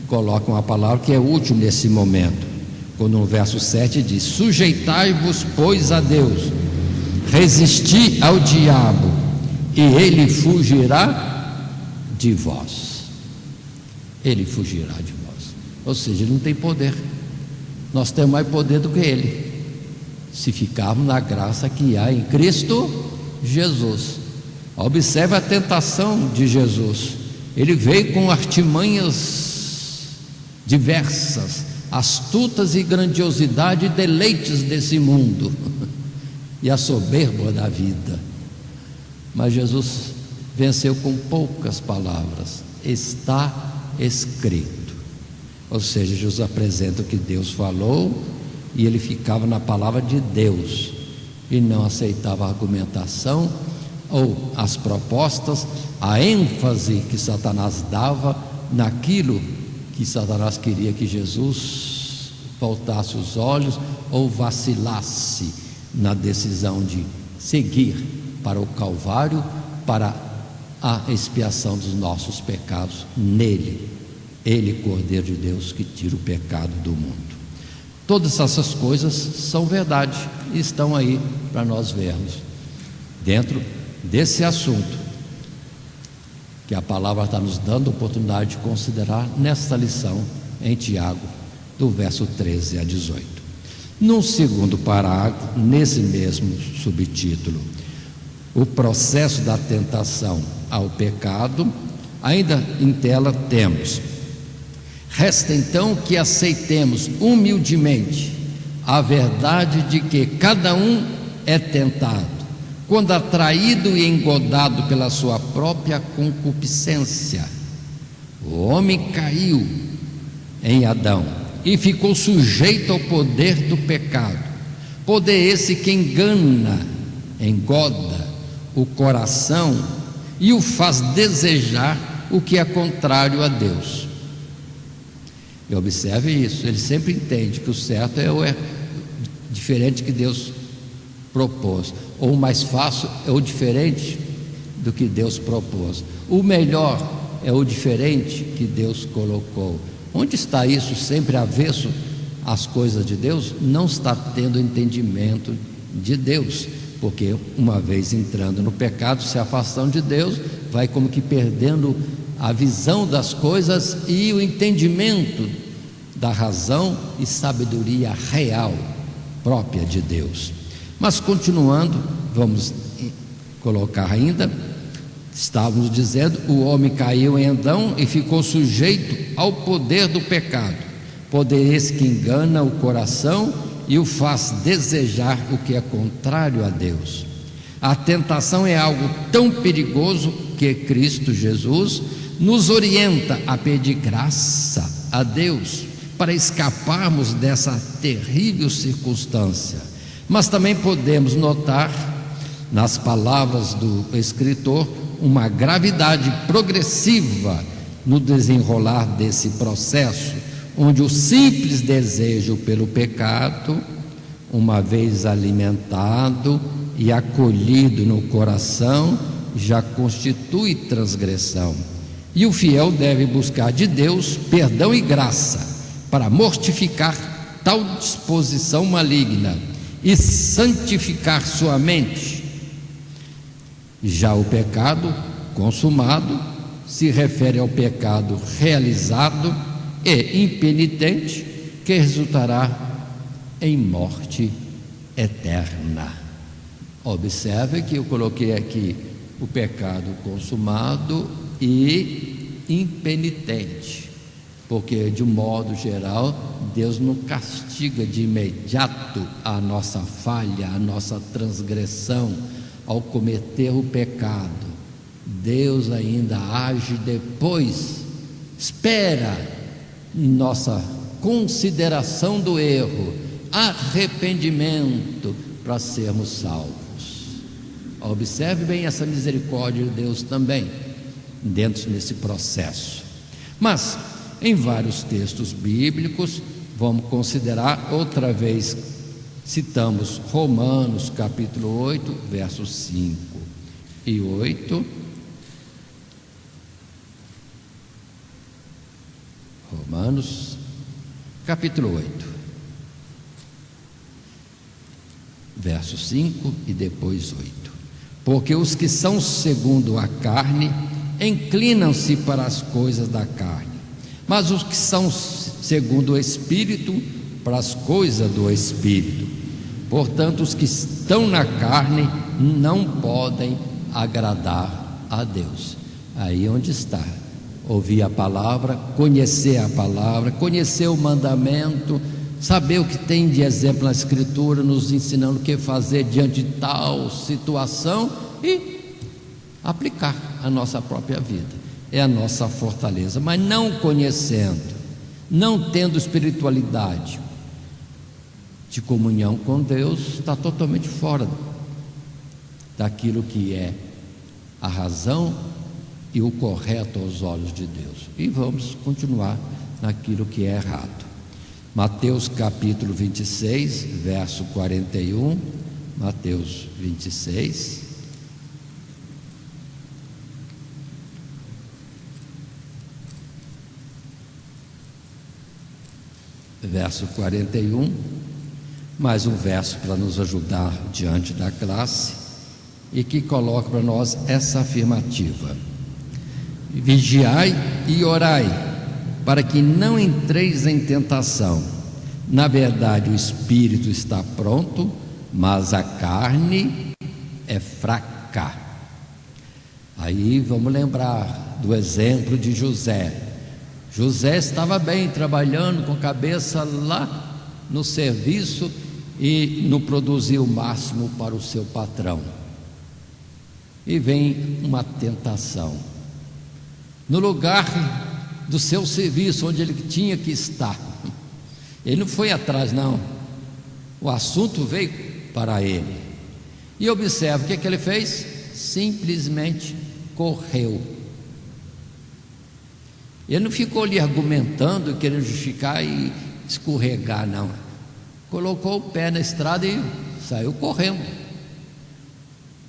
coloca uma palavra que é útil nesse momento, quando no verso 7 diz: sujeitai-vos, pois, a Deus, resisti ao diabo, e ele fugirá de vós. Ele fugirá de vós. Ou seja, ele não tem poder. Nós temos mais poder do que ele, se ficarmos na graça que há em Cristo Jesus. Observe a tentação de Jesus. Ele veio com artimanhas diversas, astutas, e grandiosidade e deleites desse mundo e a soberba da vida. Mas Jesus venceu com poucas palavras: está escrito. Ou seja, Jesus apresenta o que Deus falou e ele ficava na palavra de Deus e não aceitava a argumentação ou as propostas, a ênfase que Satanás dava naquilo que Satanás queria que Jesus voltasse os olhos ou vacilasse na decisão de seguir para o Calvário, para a expiação dos nossos pecados nele. Ele, Cordeiro de Deus, que tira o pecado do mundo. Todas essas coisas são verdade e estão aí para nós vermos dentro desse assunto que a palavra está nos dando a oportunidade de considerar nesta lição em Tiago, do verso 13 a 18. Num segundo parágrafo, nesse mesmo subtítulo, o processo da tentação ao pecado, ainda em tela temos: resta então que aceitemos humildemente a verdade de que cada um é tentado quando atraído e engodado pela sua própria concupiscência. O homem caiu em Adão e ficou sujeito ao poder do pecado, poder esse que engana, engoda o coração e o faz desejar o que é contrário a Deus. E observe isso, ele sempre entende que o certo é diferente que Deus propôs, ou o mais fácil é o diferente do que Deus propôs, o melhor é o diferente que Deus colocou. Onde está isso sempre avesso às coisas de Deus? Não está tendo entendimento de Deus, porque uma vez entrando no pecado, se afastando de Deus, vai como que perdendo a visão das coisas e o entendimento da razão e sabedoria real própria de Deus. Mas continuando, vamos colocar ainda, estávamos dizendo, o homem caiu em Adão e ficou sujeito ao poder do pecado, poder esse que engana o coração e o faz desejar o que é contrário a Deus. A tentação é algo tão perigoso que Cristo Jesus nos orienta a pedir graça a Deus para escaparmos dessa terrível circunstância. Mas também podemos notar nas palavras do escritor uma gravidade progressiva no desenrolar desse processo, onde o simples desejo pelo pecado, uma vez alimentado e acolhido no coração, já constitui transgressão. E o fiel deve buscar de Deus perdão e graça para mortificar tal disposição maligna e santificar sua mente. Já o pecado consumado se refere ao pecado realizado e impenitente, que resultará em morte eterna. Observe que eu coloquei aqui o pecado consumado e impenitente, porque de um modo geral Deus não castiga de imediato a nossa falha, a nossa transgressão ao cometer o pecado. Deus ainda age depois, espera em nossa consideração do erro, arrependimento para sermos salvos. Observe bem essa misericórdia de Deus também dentro desse processo. Mas em vários textos bíblicos, vamos considerar outra vez, citamos Romanos capítulo 8, versos 5 e 8. Romanos capítulo 8, verso 5 e depois 8. Porque os que são segundo a carne inclinam-se para as coisas da carne, mas os que são segundo o Espírito, para as coisas do Espírito. Portanto, os que estão na carne não podem agradar a Deus. Aí onde está, ouvir a palavra, conhecer o mandamento, saber o que tem de exemplo na Escritura, nos ensinando o que fazer diante de tal situação e aplicar a nossa própria vida. é a nossa fortaleza. Mas não conhecendo, não tendo espiritualidade de comunhão com Deus, está totalmente fora daquilo que é a razão e o correto aos olhos de Deus. E vamos continuar naquilo que é errado. Mateus capítulo 26, verso 41. Mateus 26. Verso 41. Mais um verso para nos ajudar diante da classe, e que coloca para nós essa afirmativa: vigiai e orai, para que não entreis em tentação. Na verdade, o espírito está pronto, mas a carne é fraca. Aí vamos lembrar do exemplo de José. José estava bem, trabalhando com a cabeça lá no serviço e não produziu o máximo para o seu patrão. E vem uma tentação. No lugar do seu serviço, onde ele tinha que estar, ele não foi atrás, não. O assunto veio para ele. E observa o que ele fez? Simplesmente correu. Ele não ficou ali argumentando, querendo justificar e escorregar, não. Colocou o pé na estrada e saiu correndo.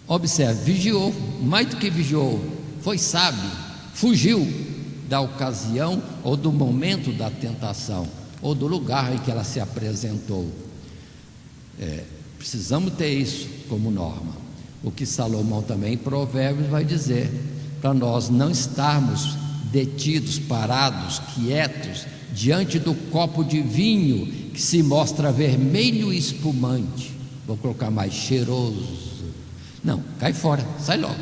Observe, vigiou, mais do que vigiou, foi sábio, fugiu da ocasião ou do momento da tentação, ou do lugar em que ela se apresentou. Precisamos ter isso como norma. O que Salomão também em Provérbios vai dizer, para nós não estarmos detidos, parados, quietos, diante do copo de vinho que se mostra vermelho e espumante. Vou colocar mais cheiroso. Não, cai fora, sai logo.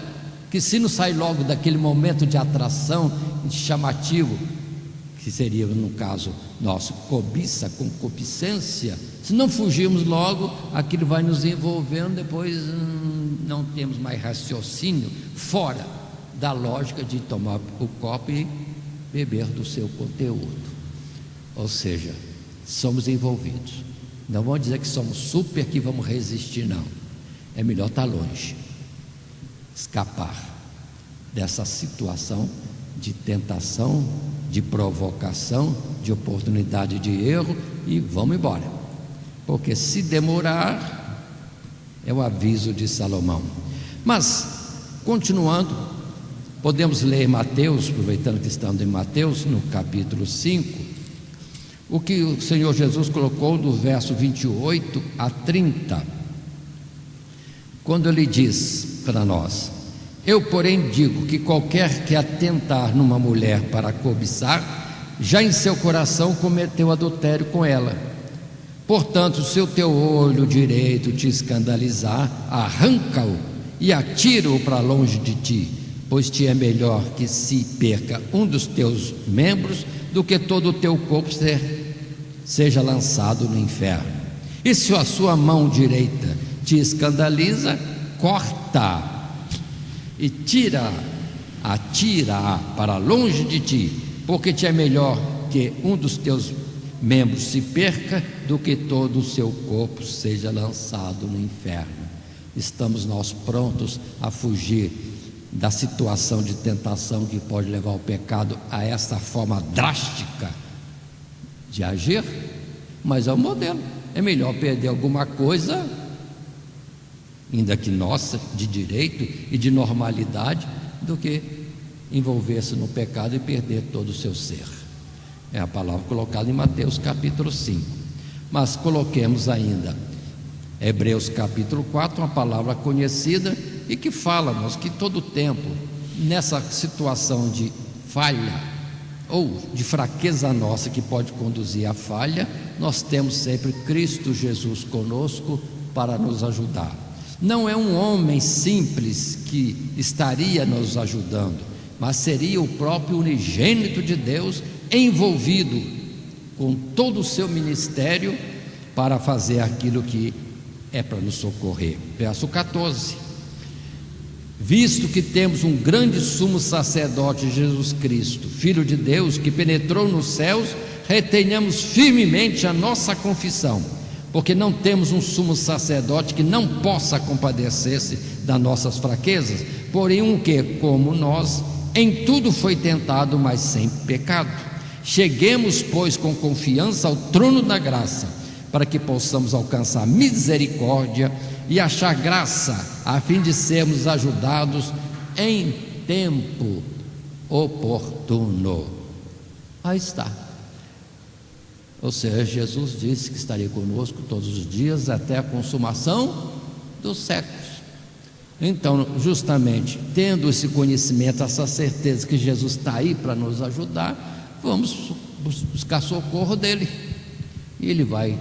Que se não sai logo daquele momento de atração, de chamativo, que seria no caso nosso cobiça, concupiscência, se não fugirmos logo, aquilo vai nos envolvendo, depois não temos mais raciocínio, fora da lógica de tomar o copo e beber do seu conteúdo. Ou seja, somos envolvidos. Não vamos dizer que somos super, que vamos resistir, não. É melhor estar longe, escapar dessa situação de tentação, de provocação, de oportunidade de erro, e vamos embora, porque se demorar, é o aviso de Salomão. Mas, continuando, podemos ler Mateus, aproveitando que estamos em Mateus, no capítulo 5, o que o Senhor Jesus colocou do verso 28 a 30, quando ele diz para nós: eu, porém, digo que qualquer que atentar numa mulher para cobiçar, já em seu coração cometeu adultério com ela. Portanto, se o teu olho direito te escandalizar, arranca-o e atira-o para longe de ti, pois te é melhor que se perca um dos teus membros do que todo o teu corpo seja lançado no inferno. E se a sua mão direita te escandaliza, corta e atira-a para longe de ti, porque te é melhor que um dos teus membros se perca do que todo o seu corpo seja lançado no inferno. Estamos nós prontos a fugir da situação de tentação que pode levar o pecado a essa forma drástica de agir? Mas é o modelo. É melhor perder alguma coisa, ainda que nossa, de direito e de normalidade, do que envolver-se no pecado e perder todo o seu ser. É a palavra colocada em Mateus capítulo 5. Mas coloquemos ainda Hebreus capítulo 4, uma palavra conhecida e que fala-nos que todo tempo, nessa situação de falha ou de fraqueza nossa que pode conduzir à falha, nós temos sempre Cristo Jesus conosco para nos ajudar. Não é um homem simples que estaria nos ajudando, mas seria o próprio unigênito de Deus envolvido com todo o seu ministério para fazer aquilo que é para nos socorrer. Verso 14: visto que temos um grande sumo sacerdote, Jesus Cristo, Filho de Deus, que penetrou nos céus, retenhamos firmemente a nossa confissão, porque não temos um sumo sacerdote que não possa compadecer-se das nossas fraquezas, porém um que, como nós, em tudo foi tentado, mas sem pecado. Cheguemos, pois, com confiança ao trono da graça, para que possamos alcançar misericórdia e achar graça, a fim de sermos ajudados em tempo oportuno. Aí está. Ou seja, Jesus disse que estaria conosco todos os dias até a consumação dos séculos. Então, justamente tendo esse conhecimento, essa certeza que Jesus está aí para nos ajudar, vamos buscar socorro dele, e ele vai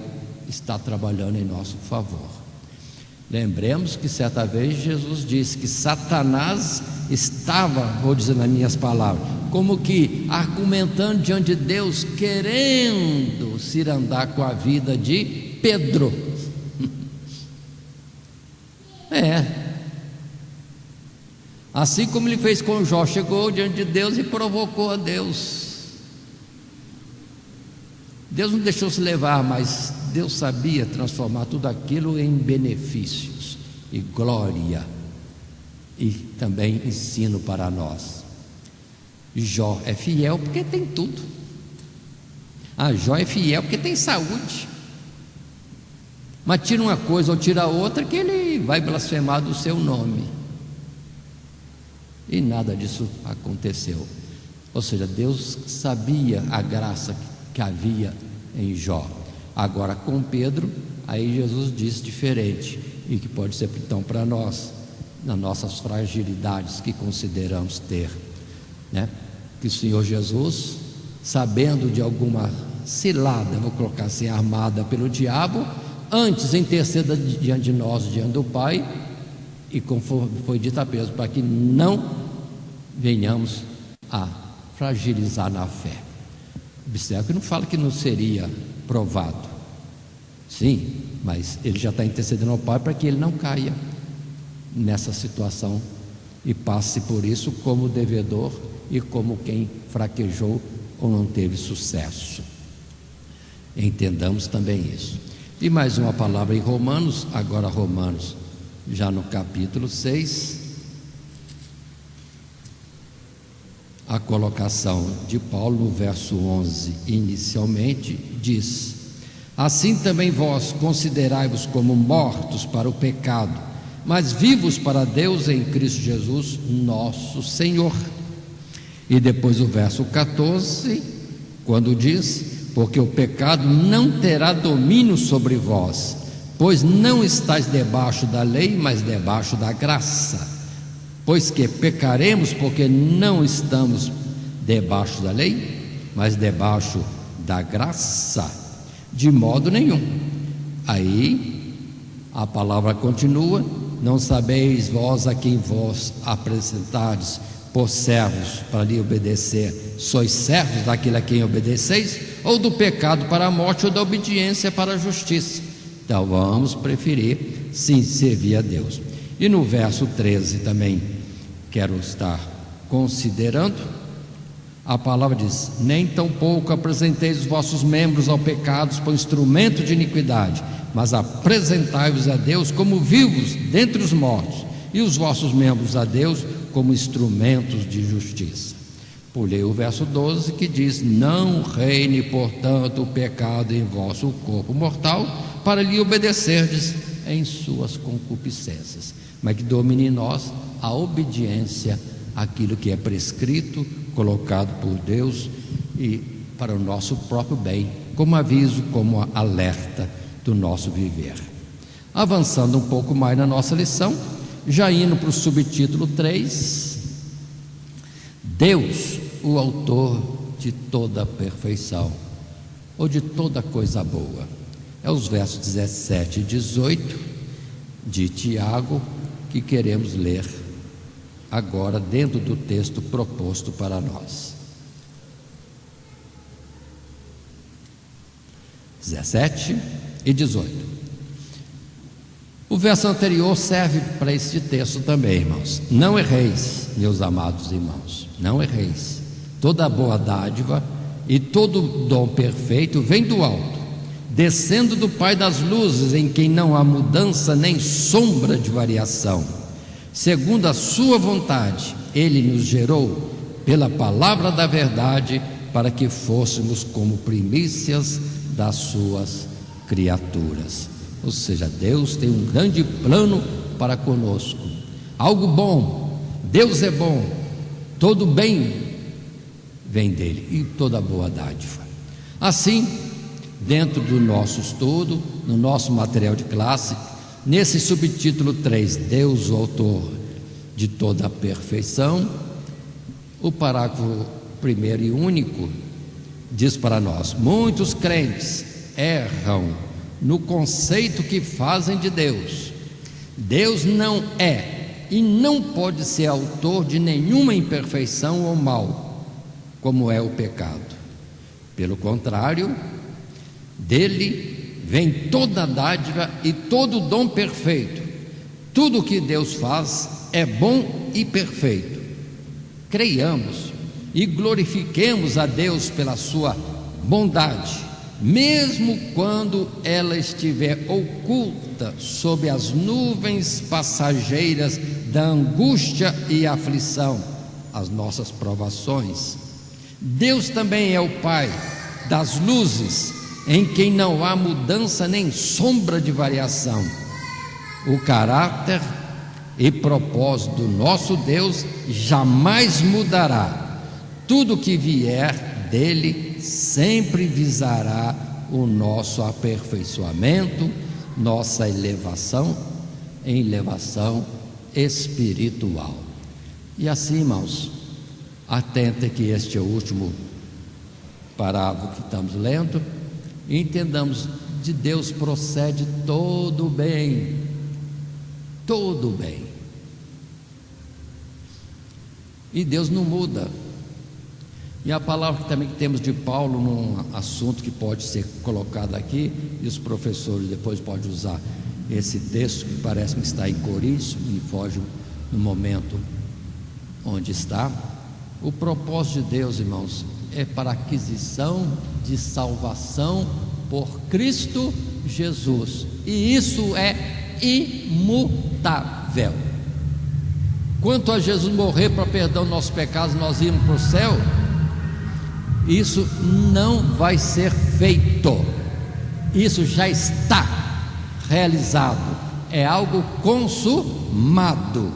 estar trabalhando em nosso favor. Lembremos que certa vez Jesus disse que Satanás estava, vou dizer nas minhas palavras, como que argumentando diante de Deus, querendo se ir andar com a vida de Pedro. Assim como ele fez com Jó, chegou diante de Deus e provocou a Deus. Deus não deixou se levar, mas Deus sabia transformar tudo aquilo em benefícios e glória e também ensino para nós. Jó é fiel porque tem tudo. Jó é fiel porque tem saúde. Mas tira uma coisa ou tira outra que ele vai blasfemar do seu nome. E nada disso aconteceu. Ou seja, Deus sabia a graça que havia em Jó. Agora com Pedro, aí Jesus disse diferente, e que pode ser então para nós, nas nossas fragilidades que consideramos ter, né? Que o Senhor Jesus, sabendo de alguma cilada, vou colocar assim, armada pelo diabo, antes interceda diante de nós, diante do Pai, e conforme foi dito a Pedro, para que não venhamos a fragilizar na fé. Observe que não fala que não seria provado, sim, mas ele já está intercedendo ao Pai para que ele não caia nessa situação e passe por isso como devedor e como quem fraquejou ou não teve sucesso. Entendamos também isso. E mais uma palavra em Romanos, agora Romanos, já no capítulo 6, a colocação de Paulo no verso 11, inicialmente, diz: assim também vós considerai-vos como mortos para o pecado, mas vivos para Deus em Cristo Jesus, nosso Senhor. E depois o verso 14, quando diz: porque o pecado não terá domínio sobre vós, pois não estáis debaixo da lei, mas debaixo da graça. Pois que pecaremos porque não estamos debaixo da lei, mas debaixo da graça? De modo nenhum. Aí a palavra continua: não sabeis vós a quem vós apresentardes por servos para lhe obedecer, sois servos daquele a quem obedeceis, ou do pecado para a morte, ou da obediência para a justiça? Então vamos preferir sim servir a Deus. E no verso 13 também quero estar considerando, a palavra diz: nem tampouco apresenteis os vossos membros ao pecado por instrumento de iniquidade, mas apresentai-vos a Deus como vivos dentre os mortos, e os vossos membros a Deus como instrumentos de justiça. Pulei o verso 12 que diz: não reine portanto o pecado em vosso corpo mortal, para lhe obedecerdes em suas concupiscências, mas que domine em nós a obediência àquilo que é prescrito, colocado por Deus, e para o nosso próprio bem, como aviso, como alerta do nosso viver. Avançando um pouco mais na nossa lição, já indo para o subtítulo 3, Deus, o autor de toda a perfeição, ou de toda coisa boa. É os versos 17 e 18 de Tiago que queremos ler agora dentro do texto proposto para nós. 17 e 18. O verso anterior serve para este texto também, irmãos. Não erreis, meus amados irmãos, não erreis. Toda boa dádiva e todo dom perfeito vem do alto, descendo do Pai das luzes, em quem não há mudança nem sombra de variação. Segundo a sua vontade, Ele nos gerou pela palavra da verdade, para que fôssemos como primícias das suas criaturas. Ou seja, Deus tem um grande plano para conosco, algo bom. Deus é bom, todo bem vem dele e toda boa dádiva. Assim, dentro do nosso estudo, no nosso material de classe, nesse subtítulo 3, Deus, o autor de toda a perfeição, o parágrafo primeiro e único diz para nós: muitos crentes erram no conceito que fazem de Deus. Deus não é e não pode ser autor de nenhuma imperfeição ou mal, como é o pecado. Pelo contrário, dele vem toda a dádiva e todo o dom perfeito. Tudo o que Deus faz é bom e perfeito. Creiamos e glorifiquemos a Deus pela sua bondade, mesmo quando ela estiver oculta sob as nuvens passageiras da angústia e aflição, as nossas provações. Deus também é o Pai das luzes, em quem não há mudança nem sombra de variação. O caráter e propósito do nosso Deus jamais mudará. Tudo que vier dele sempre visará o nosso aperfeiçoamento, nossa elevação espiritual. E assim, irmãos, atenta que este é o último parágrafo que estamos lendo, e entendamos: de Deus procede todo o bem, todo o bem. E Deus não muda. E a palavra que também temos de Paulo, num assunto que pode ser colocado aqui, e os professores depois podem usar esse texto, que parece que está em Coríntios, me foge no momento onde está. O propósito de Deus, irmãos, é para a aquisição de salvação por Cristo Jesus, e isso é imutável. Quanto a Jesus morrer para perdão dos nossos pecados, nós irmos para o céu, isso não vai ser feito, isso já está realizado, é algo consumado.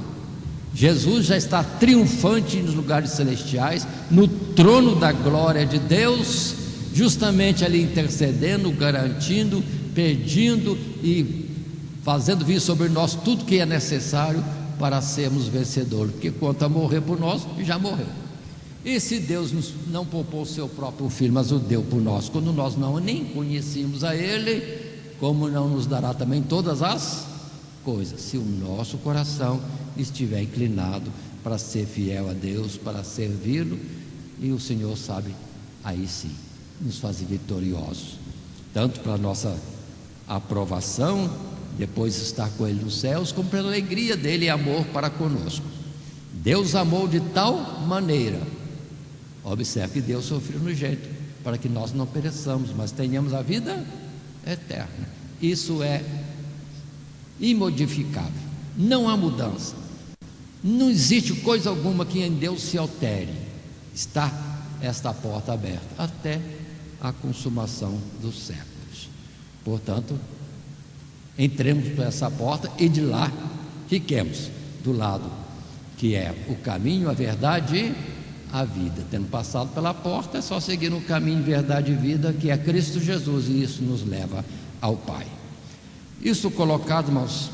Jesus já está triunfante nos lugares celestiais, no trono da glória de Deus, justamente ali intercedendo, garantindo, pedindo e fazendo vir sobre nós tudo que é necessário para sermos vencedores, porque quanto a morrer por nós, já morreu. E se Deus não poupou o seu próprio Filho, mas o deu por nós, quando nós nem conhecíamos a Ele, como não nos dará também todas as coisas, se o nosso coração estiver inclinado para ser fiel a Deus, para servi-lo, e o Senhor sabe, aí sim, nos fazer vitoriosos, tanto para a nossa aprovação, depois estar com Ele nos céus, como pela alegria dEle e amor para conosco. Deus amou de tal maneira, observe que Deus sofreu no jeito, para que nós não pereçamos, mas tenhamos a vida eterna. Isso é imodificável, não há mudança, não existe coisa alguma que em Deus se altere. Está esta porta aberta até a consumação dos séculos. Portanto, entremos por essa porta e de lá fiquemos do lado que é o caminho, a verdade e a vida. Tendo passado pela porta, é só seguir no caminho, verdade e vida, que é Cristo Jesus, e isso nos leva ao Pai. Isso colocado, irmãos,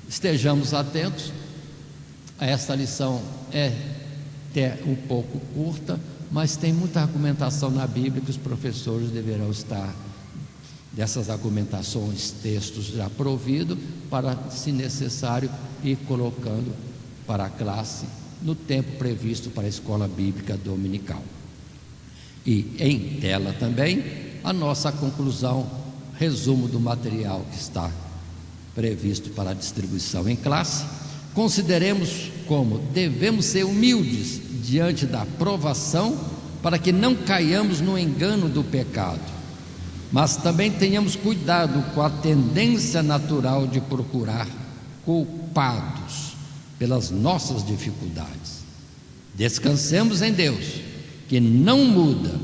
estejamos atentos. Esta lição é até um pouco curta, mas tem muita argumentação na Bíblia que os professores deverão estar dessas argumentações, textos já providos, para, se necessário, ir colocando para a classe no tempo previsto para a escola bíblica dominical. E em tela também a nossa conclusão, resumo do material que está previsto para a distribuição em classe, consideremos como devemos ser humildes diante da provação, para que não caiamos no engano do pecado, mas também tenhamos cuidado com a tendência natural de procurar culpados pelas nossas dificuldades. Descansemos em Deus, que não muda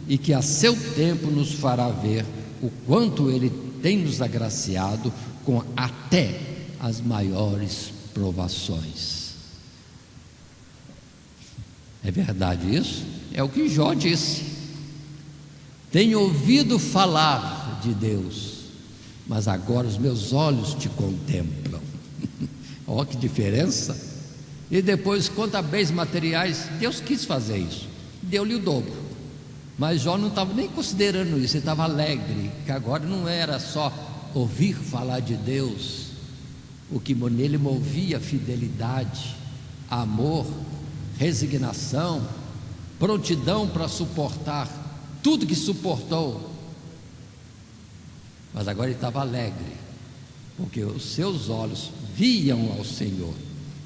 e que a seu tempo nos fará ver o quanto Ele tem nos agraciado com até as maiores provações. É verdade isso? É o que Jó disse: tenho ouvido falar de Deus, mas agora os meus olhos te contemplam. Olha que diferença. E depois, quanto a bens materiais, Deus quis fazer isso, deu-lhe o dobro, mas Jó não estava nem considerando isso. Ele estava alegre, que agora não era só ouvir falar de Deus, o que nele movia fidelidade, amor, resignação, prontidão para suportar tudo que suportou, mas agora ele estava alegre, porque os seus olhos viam ao Senhor,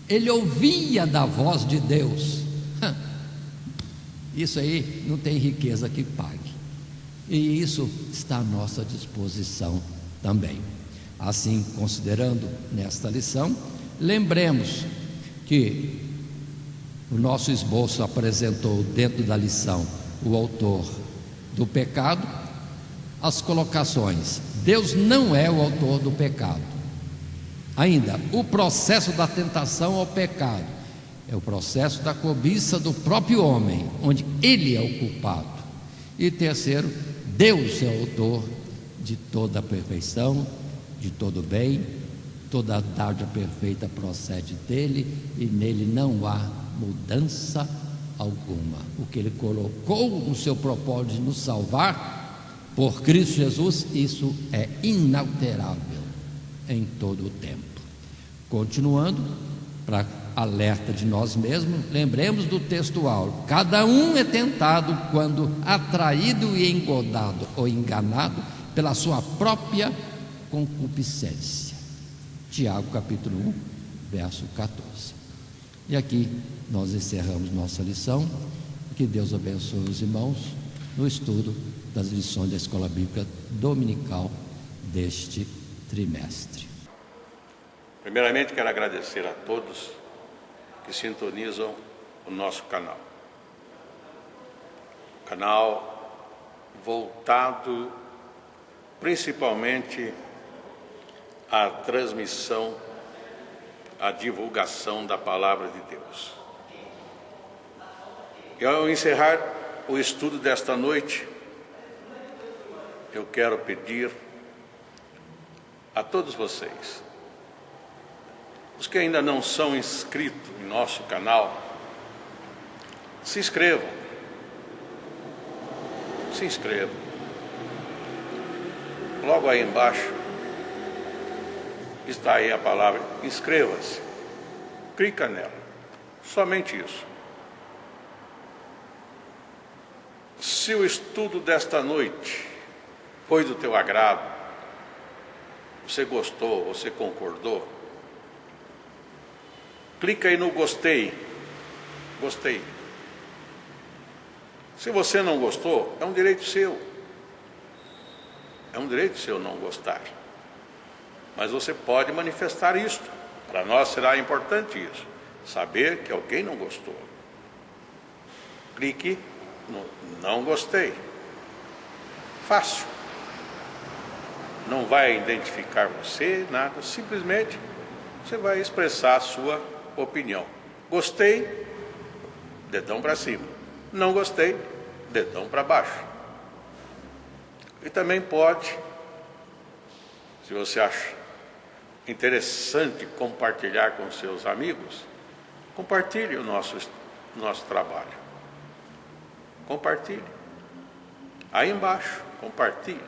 ele ouvia da voz de Deus. Isso aí não tem riqueza que pague, e isso está à nossa disposição também. Assim, considerando nesta lição, lembremos que o nosso esboço apresentou dentro da lição o autor do pecado, as colocações: Deus não é o autor do pecado. Ainda, o processo da tentação ao pecado é o processo da cobiça do próprio homem, onde ele é o culpado. E terceiro, Deus é o autor de toda a perfeição, de todo bem, toda a dádiva perfeita procede dele, e nele não há mudança alguma. O que ele colocou no seu propósito de nos salvar por Cristo Jesus, isso é inalterável em todo o tempo. Continuando, para alerta de nós mesmos, lembremos do textual: cada um é tentado quando atraído e engodado ou enganado pela sua própria concupiscência. Tiago capítulo 1, verso 14. E aqui nós encerramos nossa lição. Que Deus abençoe os irmãos no estudo das lições da Escola Bíblica Dominical deste trimestre. Primeiramente, quero agradecer a todos que sintonizam o nosso canal. Canal voltado principalmente à transmissão, à divulgação da Palavra de Deus. E ao encerrar o estudo desta noite, eu quero pedir a todos vocês, os que ainda não são inscritos em nosso canal, se inscrevam. Se inscrevam. Logo aí embaixo está aí a palavra inscreva-se. Clica nela. Somente isso. Se o estudo desta noite foi do teu agrado, você gostou, você concordou, clica aí no gostei. Gostei. Se você não gostou, é um direito seu. É um direito seu não gostar. Mas você pode manifestar isto. Para nós será importante isso. Saber que alguém não gostou. Clique no não gostei. Fácil. Não vai identificar você, nada. Simplesmente você vai expressar a sua opinião. Gostei, dedão para cima. Não gostei, dedão para baixo. E também pode, se você acha interessante compartilhar com seus amigos, compartilhe o nosso trabalho. Compartilhe. Aí embaixo, compartilhe.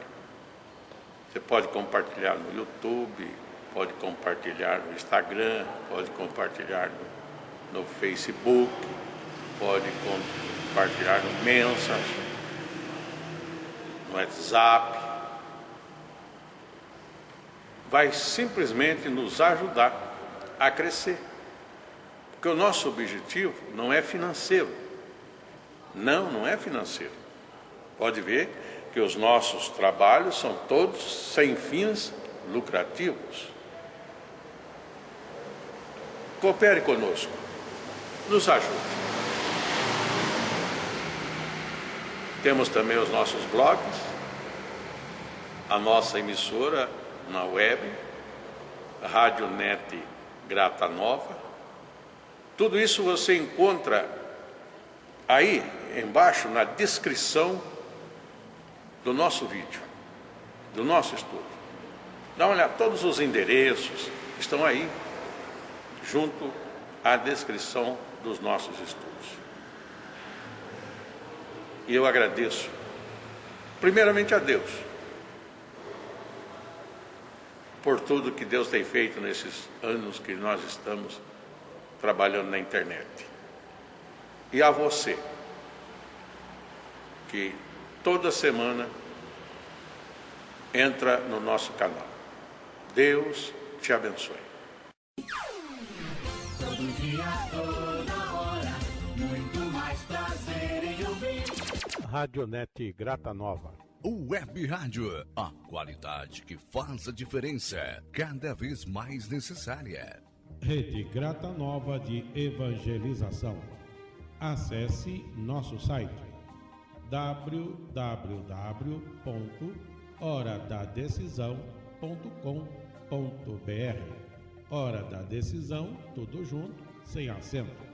Você pode compartilhar no YouTube, pode compartilhar no Instagram, pode compartilhar no Facebook, pode compartilhar no Messenger, no WhatsApp. vai simplesmente nos ajudar a crescer. Porque o nosso objetivo não é financeiro. Não é financeiro. Pode ver que os nossos trabalhos são todos sem fins lucrativos. Coopere conosco, nos ajude. Temos também os nossos blogs, a nossa emissora na web, Rádio Net Grata Nova. Tudo isso você encontra aí embaixo na descrição do nosso vídeo, do nosso estudo. Dá uma olhada, todos os endereços estão aí, junto à descrição dos nossos estudos. E eu agradeço, primeiramente a Deus, por tudo que Deus tem feito nesses anos que nós estamos trabalhando na internet. E a você, que toda semana entra no nosso canal. Deus te abençoe. Todo dia, toda hora, muito mais prazer em ouvir. Radionet Grata Nova. Web Rádio, a qualidade que faz a diferença, cada vez mais necessária. Rede Grata Nova de Evangelização. Acesse nosso site www.horadadecisão.com.br. Hora da Decisão, tudo junto, sem acento.